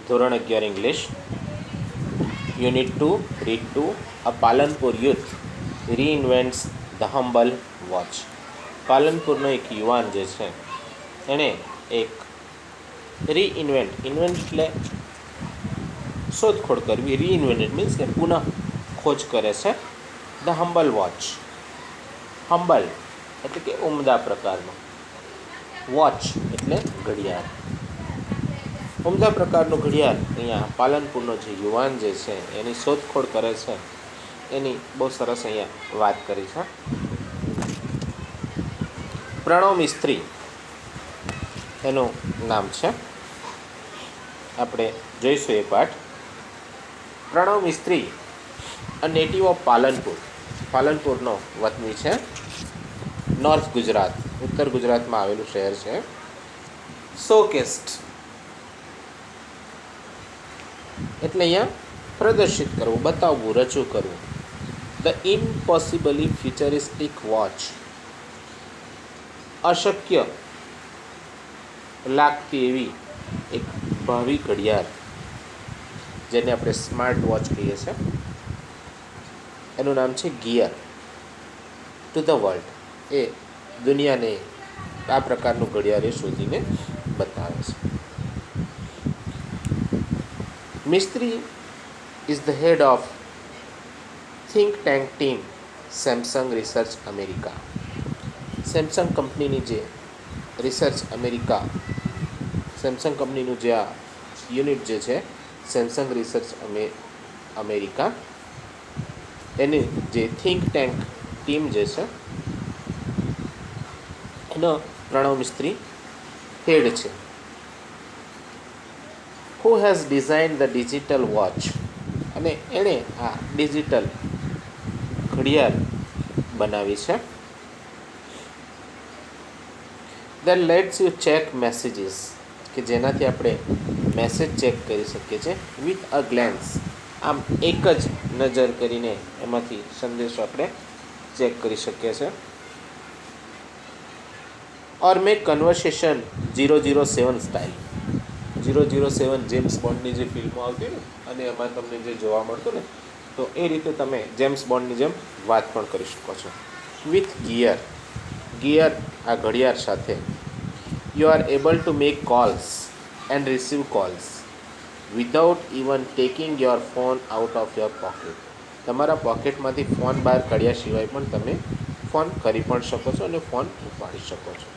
ધોરણ 11 English unit 2 read 2 a Palanpur youth reinvents the humble watch. પાલનપુરનો એક યુવાન જે છે એણે એક ઇન્વેન્ટ એટલે શોધખોળ કરવી, રીઇન્વેન્ટ મીન્સ કે પુનઃ ખોજ કરે છે. ધ હમ્બલ વોચ, હમ્બલ એટલે કે ઉમદા પ્રકારનો, વોચ એટલે ઘડિયાળ. ઉમદા પ્રકારનું ઘડિયાળ અહીંયા પાલનપુરનો જે યુવાન જે છે એની શોધખોળ કરે છે એની બહુ સરસ અહીંયા વાત કરી છે. પ્રણવ મિસ્ત્રી એનું નામ છે, આપણે જોઈશું એ પાઠ. પ્રણવ મિસ્ત્રી અ નેટિવ ઓફ પાલનપુર, પાલનપુરનો વતની છે. નોર્થ ગુજરાત, ઉત્તર ગુજરાતમાં આવેલું શહેર છે. શોકેસ્ડ એટલે અહીંયા પ્રદર્શિત કરવું, બતાવવું, રજૂ કરવું. ધ ઇમ્પોસિબલી ફ્યુચરિસ્ટિક વોચ, અશક્ય લાગતી એવી એક ભાવિ ઘડિયાળ, જેને આપણે સ્માર્ટ વોચ કહીએ છીએ. એનું નામ છે ગિયર. ટુ ધ વર્લ્ડ, એ દુનિયાને આ પ્રકારનું ઘડિયાળ એ શોધીને બતાવે છે. Mistry is the head of think tank team Samsung research America. Samsung કંપનીની જે રિસર્ચ અમેરિકા, સેમસંગ કંપનીનું જે આ યુનિટ જે છે સેમસંગ રિસર્ચ અમેરિકા, એની જે થિંક ટેન્ક ટીમ જે છે એનો પ્રણવ મિસ્ત્રી હેડ છે. Who has design the digital watch, અને એણે આ ડિજિટલ ઘડિયાળ બનાવી છે. That let's you check messages, કે જેનાથી આપણે મેસેજ ચેક કરી શકીએ છીએ. વિથ અ ગ્લેન્સ, આમ એક જ નજર કરીને એમાંથી સંદેશો આપણે ચેક કરી શકીએ છીએ. ઓર મેક કન્વર્સેશન 007 સ્ટાઇલ, 007 જેમ્સ બોન્ડની જે ફિલ્મો આવતી ને અને એમાં તમને જે જોવા મળતું ને, તો એ રીતે તમે જેમ્સ બોન્ડની જેમ વાત પણ કરી શકો છો. વિથ ગિયર, ગિયર આ ઘડિયાળ સાથે. You are able to make calls and receive calls without even taking your phone out of your pocket. તમારા પોકેટમાંથી ફોન બહાર કાઢ્યા સિવાય પણ તમે ફોન કરી પણ શકો છો અને ફોન ઉપાડી શકો છો.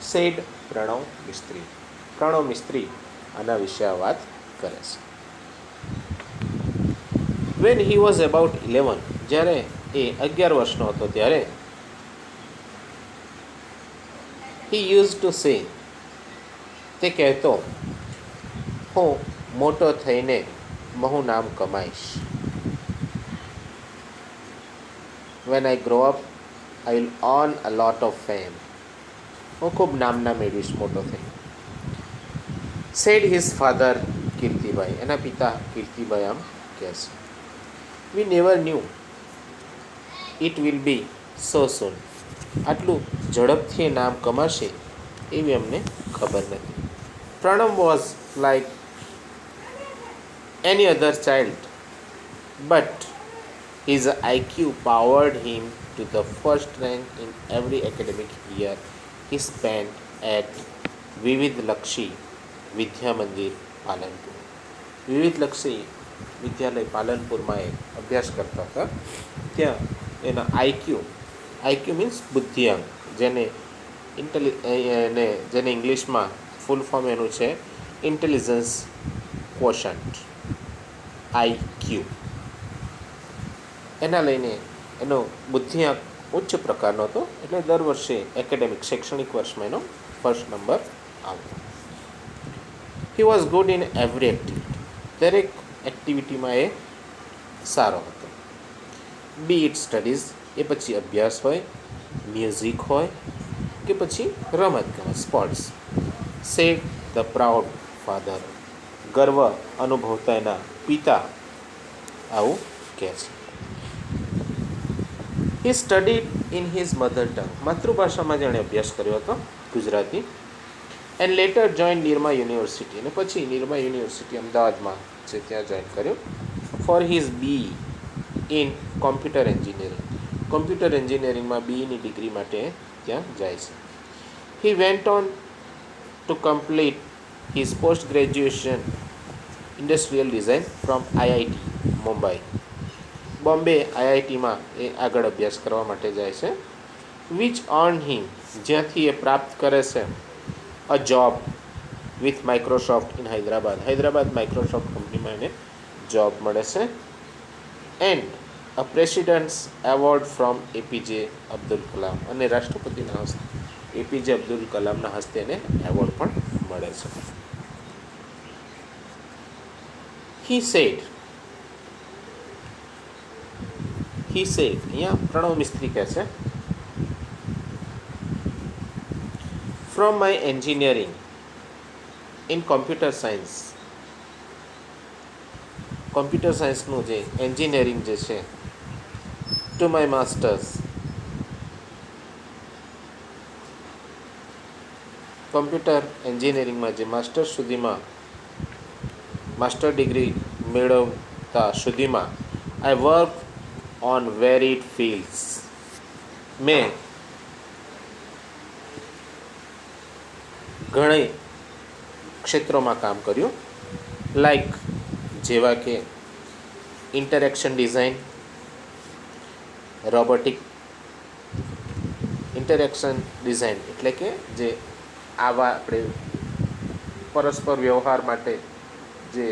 સેડ પ્રણવ મિસ્ત્રી. પ્રણવ મિસ્ત્રી આના વિશે આ વાત કરે છે. વેન હી વોઝ અબાઉટ 11, જ્યારે એ 11 વર્ષનો હતો ત્યારે હી યુઝ ટુ સે, તે કહેતો, હું મોટો થઈને બહુ નામ કમાઈશ. When I grow up I will earn a lot of fame, હું ખૂબ નામના મેળવીશ મોટો થઈ. સેડ હિઝ ફાધર કીર્તિભાઈ, એના પિતા કીર્તિભાઈ આમ કહે છે. We never knew it will be so soon, આટલું ઝડપથી નામ કમાશે એવી અમને ખબર નથી. Pranav was like any other child, but his IQ powered him to the first rank in every academic year he spent at Vividhlakshi Vidya Mandir Palanpur. વિવિધલક્ષી વિદ્યાલય પાલનપુરમાં એ અભ્યાસ કરતા હતા. ત્યાં એના આઈક્યુ મીન્સ બુદ્ધિઆંક, જેને જેને ઇંગ્લિશમાં ફૂલ ફોર્મ એનું છે ઇન્ટેલિજન્સ ક્વોશન્ટ, આઈક્યુ. એના લઈને એનો બુદ્ધિઆંક ઉચ્ચ પ્રકારનો હતો, એટલે દર વર્ષે એકેડેમિક શૈક્ષણિક વર્ષમાં એનો ફર્સ્ટ નંબર આવતો. He was good in every activity, દરેક એક્ટિવિટીમાં એ સારો હતો. બી ઇટ સ્ટડીઝ, એ પછી અભ્યાસ હોય, મ્યુઝિક હોય કે પછી રમતગમત sports. Said the proud father, ગર્વ અનુભવતા એના પિતા આવું કહે છે. He studied in his mother tongue, માતૃભાષામાં જેણે અભ્યાસ કર્યો હતો Gujarati. And later join Nirma university, અને પછી નિરમા યુનિવર્સિટી અમદાવાદમાં છે ત્યાં જોઈન કર્યું for his B in computer engineering. Computer એન્જિનિયરિંગમાં બીની ડિગ્રી માટે ત્યાં જાય છે. He went on to complete his post graduation industrial design from IIT Mumbai. Bombay આઈઆઈટીમાં એ આગળ અભ્યાસ કરવા માટે જાય છે. વિચ અર્ન હિમ, જ્યાંથી એ પ્રાપ્ત કરે છે a job with Microsoft in Hyderabad Microsoft કંપનીમાં એને જોબ મળે છે. And a president's award from APJ Abdul Kalam, અને રાષ્ટ્રપતિના હસ્તે એપીજે અબ્દુલ કલામના હસ્તે એને એવોર્ડ પણ મળે છે. હી સેડ, અહીંયા પ્રણવ મિસ્ત્રી કહે છે, from my engineering in computer સાયન્સનું જે એન્જિનિયરિંગ જે છે ટુ માય માસ્ટર્સ કોમ્પ્યુટર એન્જિનિયરિંગમાં જે માસ્ટર્સ સુધીમાં માસ્ટર ડિગ્રી મેળવતા સુધીમાં I work on varied fields, મેં ઘણી ક્ષેત્રોમાં કામ કર્યું. લાઈક જેવા કે interaction design, robotic interaction design એટલે કે જે આવા આપણે પરસ્પર વ્યવહાર માટે જે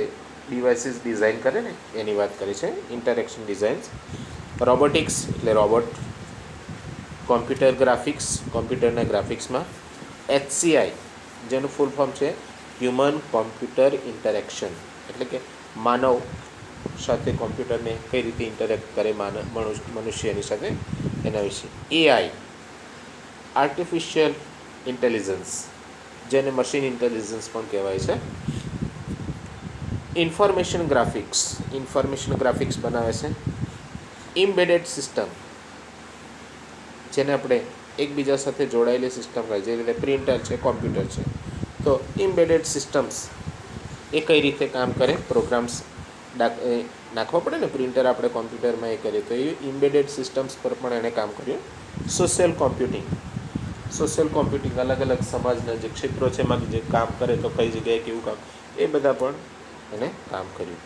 ડિવાઇસીસ ડિઝાઇન કરે ને એની વાત કરી છે, ઇન્ટરેક્શન ડિઝાઇન્સ. રોબોટિક્સ એટલે રોબોટ, કોમ્પ્યુટર ગ્રાફિક્સ, કોમ્પ્યુટરના ગ્રાફિક્સમાં HCI જેનું ફૂલ ફોર્મ છે હ્યુમન કોમ્પ્યુટર ઇન્ટરેક્શન, એટલે કે માનવ સાથે કોમ્પ્યુટરને કઈ રીતે ઇન્ટરેક્ટ કરે મનુષ્યની સાથે એના વિશે. AI આર્ટિફિશિયલ ઇન્ટેલિજન્સ, જેને મશીન ઇન્ટેલિજન્સ પણ કહેવાય છે. ઇન્ફોર્મેશન ગ્રાફિક્સ બનાવે છે. ઇમ્બેડેડ સિસ્ટમ, જેને આપણે એકબીજા સાથે જોડાયેલી સિસ્ટમ કહે, જે રીતે પ્રિન્ટર છે, કોમ્પ્યુટર છે. તો ઇમ્બેડેડ સિસ્ટમ્સ એ કઈ રીતે કામ કરે, પ્રોગ્રામ્સ નાખવા પડે ને, પ્રિન્ટર આપણે કોમ્પ્યુટરમાં એ કરીએ તો એ ઇમ્બેડેડ સિસ્ટમ્સ પર પણ એણે કામ કર્યું. સોશિયલ કોમ્પ્યુટિંગ અલગ અલગ સમાજના જે ક્ષેત્રો છે એમાં જે કામ કરે તો કઈ જગ્યાએ કેવું કામ, એ બધા પણ એને કામ કર્યું.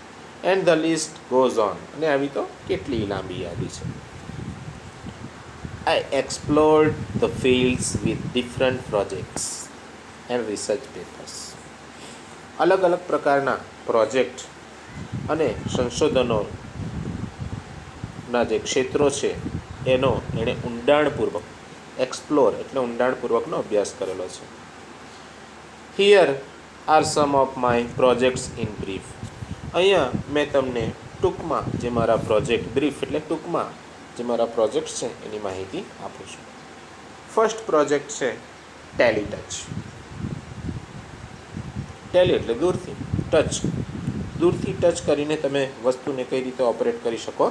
And the list goes on, અને આવી તો કેટલી લાંબી યાદી છે. I explored the fields with different projects and research papers. અલગ અલગ પ્રકારના પ્રોજેક્ટ અને સંશોધનોના જે ક્ષેત્રો છે એનો એણે ઊંડાણપૂર્વક, એક્સપ્લોર એટલે ઊંડાણપૂર્વકનો અભ્યાસ કરેલો છે. Here are some of my projects in brief. અહીંયા મેં તમને ટૂંકમાં જે મારા પ્રોજેક્ટ, બ્રીફ એટલે ટૂંકમાં જે મારા પ્રોજેક્ટ્સ છે એની માહિતી આપું છું. ફર્સ્ટ પ્રોજેક્ટ છે ટેલી ટચ. ટેલી એટલે દૂરથી, દૂરથી ટચ કરીને તમે વસ્તુને કઈ રીતે ઓપરેટ કરી શકો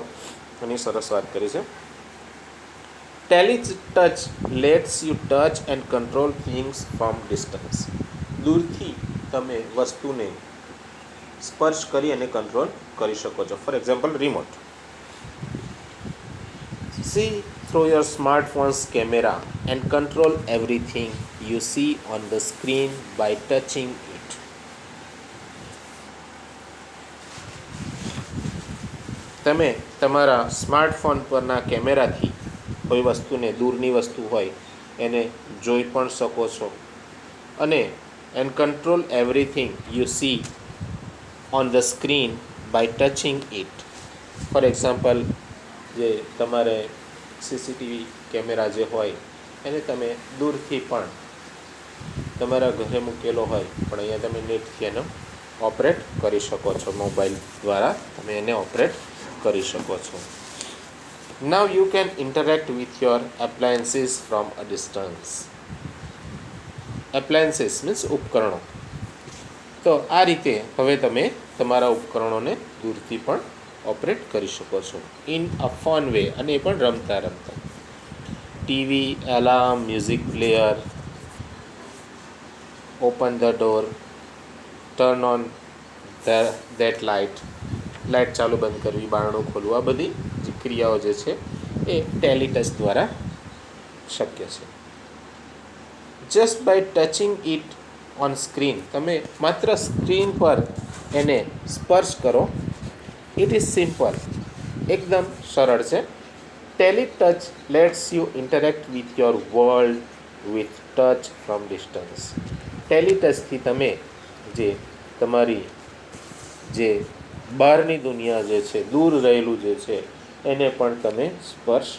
એની સરસ વાત કરી છે. Tally touch let's you touch and control things from distance. દૂરથી તમે વસ્તુને સ્પર્શ કરી અને કંટ્રોલ કરી શકો છો. For example remote. See through your smartphone's camera and control everything you see on the screen by touching it. તમે તમારા સ્માર્ટફોન પરના કેમેરાથી કોઈ વસ્તુને, દૂરની વસ્તુ હોય એને જોઈ પણ શકો છો, અને and control everything you see on the screen by touching it. For example, જે તમારે સીસીટીવી કેમેરા જે હોય એને તમે દૂરથી પણ તમારા ઘરે મૂકેલો હોય પણ અહીંયા તમે નેટથી એનો ઓપરેટ કરી શકો છો, મોબાઈલ દ્વારા તમે એને ઓપરેટ કરી શકો છો. Now you can interact with your appliances from a distance. Appliances means ઉપકરણો. તો આ રીતે હવે તમે તમારા ઉપકરણોને દૂરથી પણ ઓપરેટ કરી શકો છો ઇન અ ફન વે, અને એ પણ રમતા. TV, alarm, music player, open the door, turn on that light, light ચાલુ બંધ કરવી, બારણું ખોલવું, આ બધી જે ક્રિયાઓ જે છે એ ટેલિટચ દ્વારા શક્ય છે. Just by touching it on screen, તમે માત્ર સ્ક્રીન પર એને સ્પર્શ કરો. ઇટ ઇઝ સિમ્પલ, એકદમ સરળ છે. Teletouch lets you interact with your world with touch from distance. ટેલિટચથી તમે જે તમારી જે બહારની દુનિયા જે છે, દૂર રહેલું જે છે, એને પણ તમે સ્પર્શ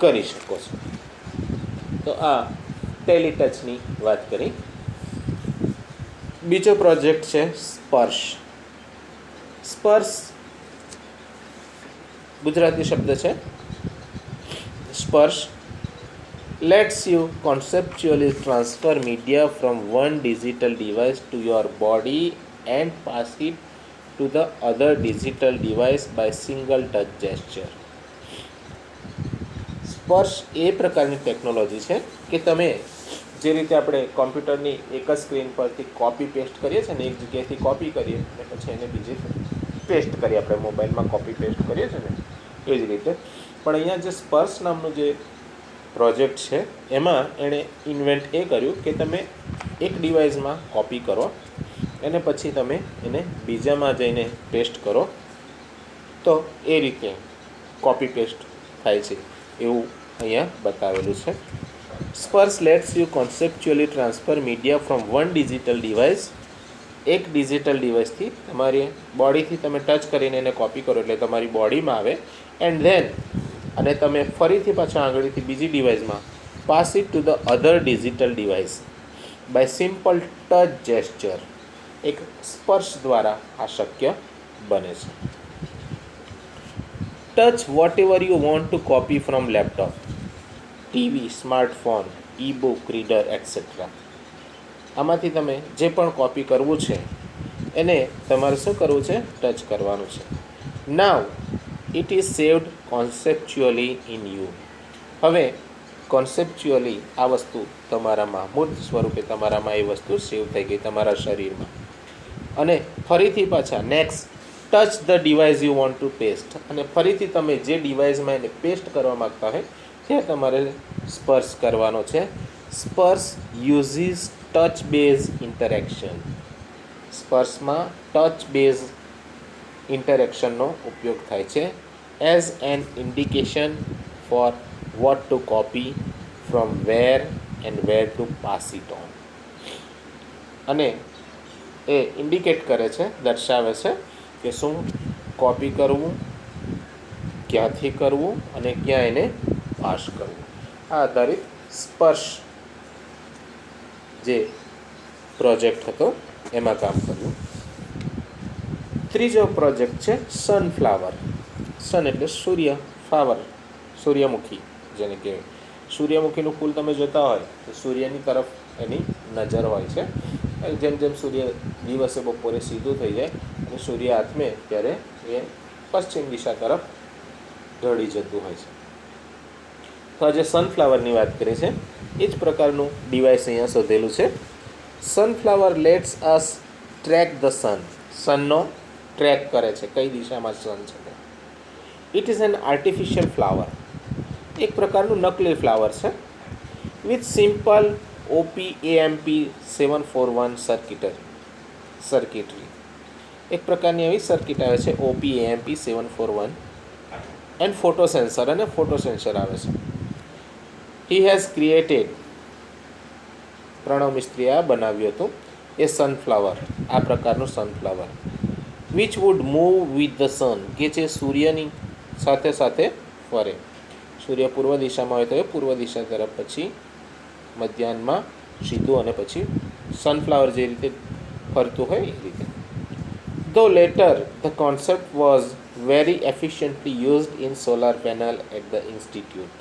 કરી શકો છો. તો આ ટેલિટચની વાત કરી. બીજો પ્રોજેક્ટ છે સ્પર્શ. સ્પર્શ ગુજરાતી શબ્દ છે. Sparsh lets you conceptually transfer media from one digital device to your body and pass it to the other digital device by single touch gesture. Sparsh એ પ્રકારની ટેકનોલોજી છે કે તમે જે રીતે આપણે કોમ્પ્યુટરની એક જ સ્ક્રીન પરથી કોપી પેસ્ટ કરીએ છીએ ને, એક જગ્યાએથી કોપી કરીએ અને પછી એને બીજી પેસ્ટ કરીએ, આપણે મોબાઈલમાં કોપી પેસ્ટ કરીએ છીએ ને એ જ રીતે. પણ અહીંયા જે સ્પર્શ નામનું જે પ્રોજેક્ટ છે એમાં એણે ઇન્વેન્ટ એ કર્યું કે તમે એક ડિવાઇસમાં કોપી કરો અને પછી તમે એને બીજામાં જઈને પેસ્ટ કરો તો એ રીતે કોપી પેસ્ટ થાય છે એવું અહીંયા બતાવેલું છે. Sparsh lets you conceptually transfer media from one digital device, એક ડિજિટલ ડિવાઇસથી તમારી બોડીથી તમે ટચ કરીને એને કોપી કરો એટલે તમારી બોડીમાં આવે, એન્ડ ધેન અને તમે ફરીથી પાછા આંગળીથી બીજી ડિવાઇસમાં pass it to the other digital device by simple touch gesture. એક સ્પર્શ દ્વારા આ શક્ય બને છે. Touch whatever you want to copy from laptop, TV, smartphone, ebook reader etcetera. આમાંથી તમે જે પણ કોપી કરવું છે એને તમારે શું કરવું છે? ટચ કરવાનું છે. Now it is saved conceptually in you. હવે કોન્સેપ્ચ્યુઅલી આ વસ્તુ તમારામાં મૂર્ત સ્વરૂપે તમારામાં એ વસ્તુ સેવ થઈ ગઈ તમારા શરીરમાં. અને ફરીથી પાછા next touch the device you want two paste, અને ફરીથી તમે જે ડિવાઇસમાં એને પેસ્ટ કરવા માગતા હોય ત્યાં તમારે સ્પર્શ કરવાનો છે. Sparsh uses touch base interaction. સ્પર્શમાં ટચ બેઝ ઇન્ટરેક્શનનો ઉપયોગ થાય છે as an indication for what to copy, from where and where to pass it on. અને એ ઇન્ડિકેટ કરે છે, દર્શાવે છે કે શું કોપી કરવું, ક્યાંથી કરવું અને ક્યાં એને પાસ કરવું. આ આધારિત સ્પર્શ જે પ્રોજેક્ટ હતો એમાં કામ કર્યું. ત્રીજો પ્રોજેક્ટ છે સનફ્લાવર. સન એટલે સૂર્ય, ફ્લાવર સૂર્યમુખી જેને કહેવાય. સૂર્યમુખીનું ફૂલ તમે જોતા હોય તો સૂર્યની તરફ એની નજર હોય છે. જેમ જેમ સૂર્ય દિવસે બપોરે સીધું થઈ જાય અને સૂર્ય આથમે ત્યારે એ પશ્ચિમ દિશા તરફ ઢળી જતું હોય છે. તો આજે સનફ્લાવરની વાત કરીએ છે એ જ પ્રકારનું ડિવાઇસ અહીંયા શોધેલું છે. Sunflower lets us track the sun. સનનો ટ્રેક કરે છે, કઈ દિશામાં સન છે. It is an artificial flower. એક પ્રકારનું નકલી ફ્લાવર છે. With simple OPAMP741 circuitry. એક પ્રકારની એવી સર્કિટ આવે છે OPAMP741 એન્ડ ફોટો સેન્સર, અને ફોટો સેન્સર આવે છે. હી હેઝ ક્રિએટેડ, પ્રણવ મિસ્ત્રીએ આ બનાવ્યું હતું એ સનફ્લાવર, આ પ્રકારનું sunflower. Which would move with the sun, કે જે સૂર્યની સાથે સાથે ફરે. સૂર્ય પૂર્વ દિશામાં હોય તો એ પૂર્વ દિશા તરફ, પછી મધ્યાહનમાં સીધું અને પછી સનફ્લાવર જે રીતે ફરતું હોય એ રીતે. Though later the concept was very efficiently used in solar panel at the institute.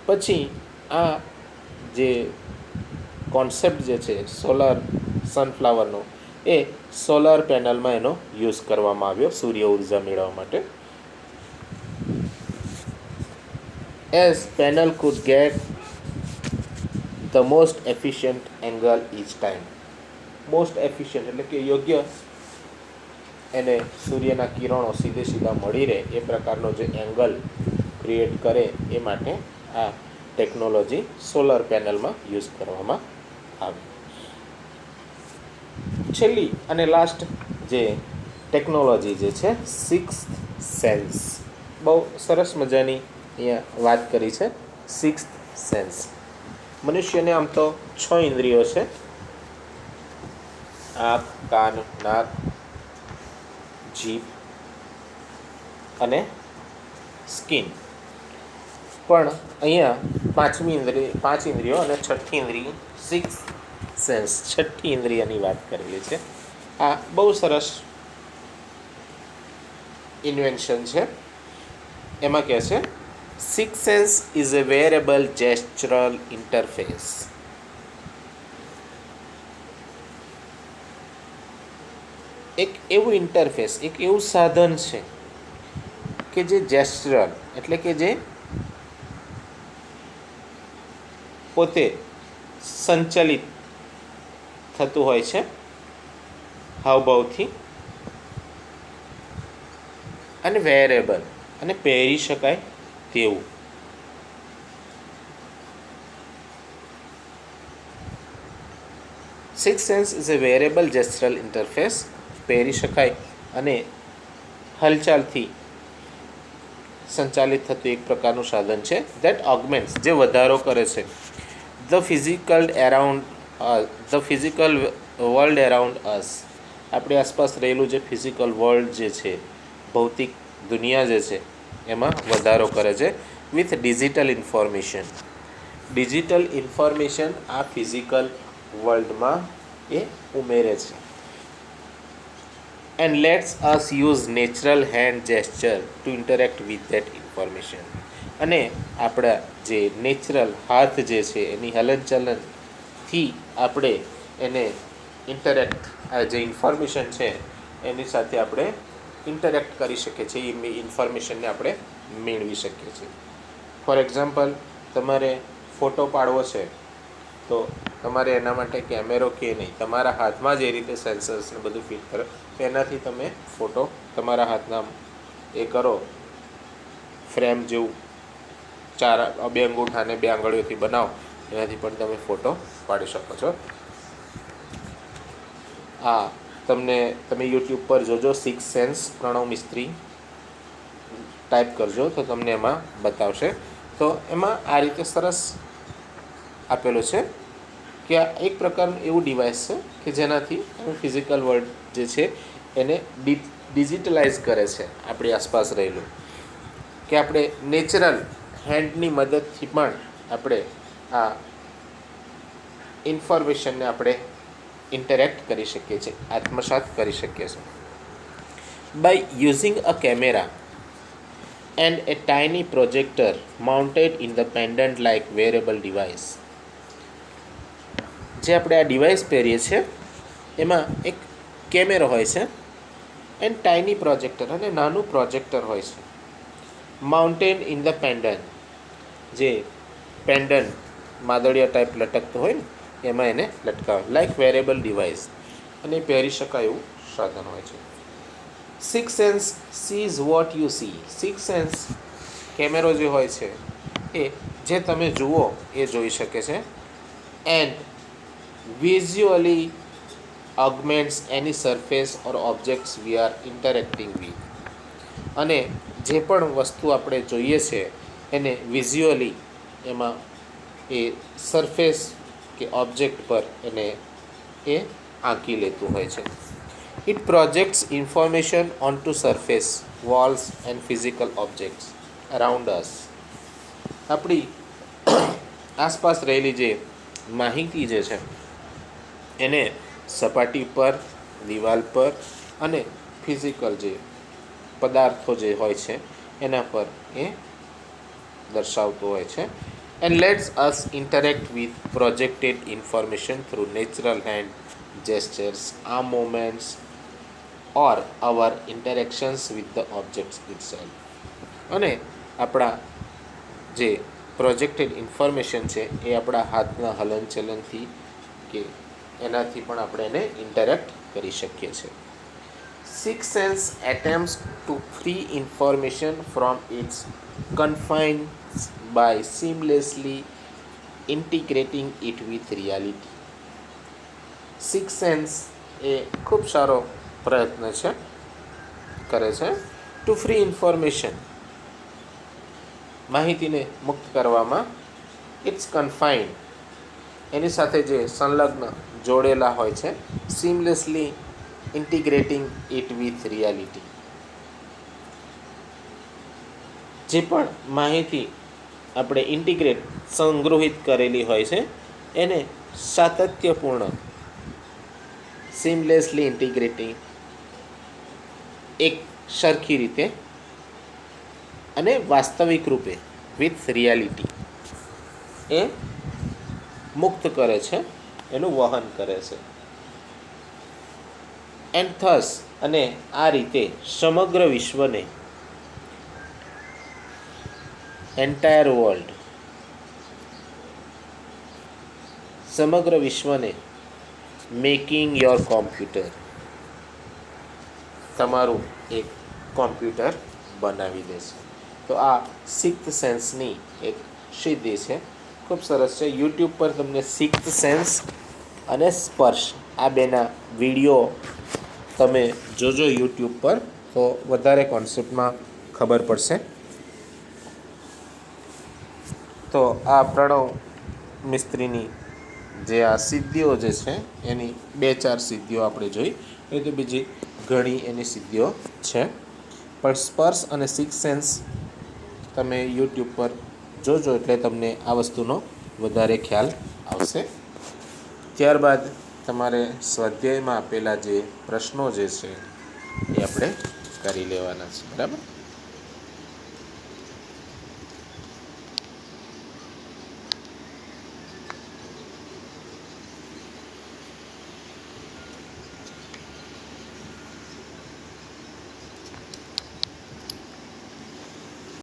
પછી આ જે કોન્સેપ્ટ જે છે સોલાર સનફ્લાવરનો એ સોલાર પેનલમાં એનો યુઝ કરવામાં આવ્યો સૂર્ય ઉર્જા મેળવવા માટે. as panel could get the most efficient angle each time. Most efficient એટલે કે યોગ્ય એને સૂર્યના કિરણો સીધા મળી રહે એ પ્રકારનો જે એંગલ ક્રિએટ કરે એ માટે આ ટેકનોલોજી સોલર પેનલમાં યુઝ કરવામાં આવે. છેલ્લી અને લાસ્ટ જે ટેકનોલોજી જે છે સિક્સ્થ સેન્સ. બહુ સરસ મજાની અહીંયા વાત કરી છે. સિક્સ્થ સેન્સ મનુષ્યને આમ તો 6 ઇન્દ્રિયો છે: આંખ, કાન, નાક, જીભ અને સ્કિન. પણ અહીંયા પાંચ ઇન્દ્રિયો અને છઠ્ઠી ઇન્દ્રિય સિક્સ સેન્સ છઠ્ઠી ઇન્દ્રિયની વાત કરેલી છે. આ બહુ સરસ ઇન્વેન્શન છે. એમાં કહે છે six sense is a wearable gestural interface. એક એવું ઇન્ટરફેસ, એક એવું સાધન છે કે જે જેસ્ચરલ એટલે કે જે પોતે સંચાલિત થતું હોય છે હાવભાવથી, અને વેરેબલ અને પહેરી શકાય તેવું. Six sense is a wearable gestural interface. પહેરી શકાય અને હલચાલથી સંચાલિત થતું એક પ્રકારનું સાધન છે. ધેટ ઓગમેન્ટ્સ જે વધારો કરે છે ધ ફિઝિકલ વર્લ્ડ એરાઉન્ડ અસ. આપણી આસપાસ રહેલું જે ફિઝિકલ વર્લ્ડ જે છે, ભૌતિક દુનિયા જે છે એમાં વધારો કરે છે with digital information. Digital information આ ફિઝિકલ વર્લ્ડમાં એ ઉમેરે છે. and lets us use natural hand gesture to interact with that information. અને આપણા જે નેચરલ હાથ જે છે એની હલનચલનથી આપણે એને ઇન્ટરેક્ટ, આ જે ઇન્ફોર્મેશન છે એની સાથે આપણે ઇન્ટરેક્ટ કરી શકીએ છીએ, એ ઇન્ફોર્મેશનને આપણે મેળવી શકીએ છીએ. ફોર એક્ઝામ્પલ, તમારે ફોટો પાડવો છે તો તમારે એના માટે કેમેરો કે નહીં, તમારા હાથમાં જ એ રીતે સેન્સર્સને બધું ફિટ કરો તો એનાથી તમે ફોટો તમારા હાથના એ કરો ફ્રેમ જેવું, બે અંગૂઠાને 2 આંગળીઓથી બનાવો, એનાથી પણ તમે ફોટો પાડી શકો છો. તમે યુટ્યુબ પર જોજો, સિક્સ સેન્સ પ્રણવ મિસ્ત્રી ટાઈપ કરજો તો તમને એમાં બતાવશે. તો એમાં આ રીતે સરસ આપેલું છે કે આ એક પ્રકારનું એવું ડિવાઇસ છે કે જેનાથી ફિઝિકલ વર્લ્ડ જે છે એને ડિજિટલાઇઝ કરે છે આપણી આસપાસ રહેલું, કે આપણે નેચરલ હેન્ડની મદદથી પણ આપણે આ ઇન્ફોર્મેશનને આપણે ઇન્ટરેક્ટ કરી શકીએ છીએ, આત્મસાત કરી શકીએ છીએ. By using a camera and a tiny projector mounted in the pendant like wearable device. જે આપણે આ ડિવાઇસ પહેરીએ છીએ એમાં એક કેમેરો હોય છે એન્ડ ટાઇની પ્રોજેક્ટર અને નાનું પ્રોજેક્ટર હોય છે. માઉન્ટેન ઇન ધ પેન્ડન્ટ, જે પેન્ડન્ટ માદળિયા ટાઈપ લટકતો હોય ને એમાં એને લટકાવે, લાઈક વેરેબલ ડિવાઇસ, અને પહેરી શકાય એવું સાધન હોય છે. Six sense sees what you see. Six sense કેમેરો જે હોય છે એ જે તમે જુઓ એ જોઈ શકે છે. And visually augments any surface or objects we are interacting with. અને જે પણ વસ્તુ આપણે જોઈએ છે એને વિઝ્યુઅલી એમાં એ સરફેસ કે ઓબ્જેક્ટ પર એને એ આંકી લેતું હોય છે. It projects information on to surface, walls and physical objects around us. આપણી આસપાસ રહેલી જે માહિતી જે છે એને સપાટી પર, દિવાલ પર અને ફિઝિકલ જે પદાર્થો જે હોય છે એના પર એ દર્શાવતો હોય છે. And lets us interact with projected information through natural hand gestures, arm movements or our interactions with the objects itself. અને આપણા જે પ્રોજેક્ટેડ ઇન્ફોર્મેશન છે એ આપણા હાથના હલનચલનથી કે એનાથી પણ આપણે એને ઇન્ટરેક્ટ કરી શકીએ છીએ. Six sense attempts to free information from its confines by seamlessly integrating it with reality. Six sense એ ખૂબ સારો પ્રયત્ન છે કરે છે ટુ ફ્રી ઇન્ફોર્મેશન, માહિતીને મુક્ત કરવામાં, ઇટ્સ કન્ફાઇન્ડ એની સાથે જે સંલગ્ન જોડેલા હોય છે, સીમલેસલી ઇન્ટિગ્રેટિંગ ઇટ વિથ રિયાલિટી. જે પણ માહિતી આપણે ઇન્ટિગ્રેટ સંગ્રહિત કરેલી હોય છે એને સાતત્યપૂર્ણ સીમલેસલી ઇન્ટિગ્રેટિંગ એક સરખી રીતે અને વાસ્તવિક રૂપે વિથ રિયાલિટી એ મુક્ત કરે છે, એનું વહન કરે છે. એન્ડ થસ અને આ રીતે સમગ્ર વિશ્વને, એન્ટાયર વર્લ્ડ, સમગ્ર વિશ્વને મેકિંગ યોર કોમ્પ્યુટર, તમારું એક કોમ્પ્યુટર બનાવી દેશે. તો આ સિક્સ્થ સેન્સની એક સિદ્ધિ છે, ખૂબ સરસ છે. યુટ્યુબ પર તમને સિક્સ્થ સેન્સ અને સ્પર્શ આ બેના વિડીયો તમે જોજો યુટ્યુબ પર, તો વધારે કોન્સેપ્ટમાં ખબર પડશે. તો આ પ્રણવ મિસ્ત્રીની જે આ સિદ્ધિઓ જે છે એની 2-4 સિદ્ધિઓ આપણે જોઈ, એ તો બીજી ઘણી એની સિદ્ધિઓ છે. પણ સ્પર્શ અને સિક્સ સેન્સ તમે યુટ્યુબ પર જોજો એટલે તમને આ વસ્તુનો વધારે ખ્યાલ આવશે. ત્યારબાદ તમારે સ્વાધ્યાયમાં આપેલા જે પ્રશ્નો જે છે એ આપણે કરી લેવાના છે, બરાબર.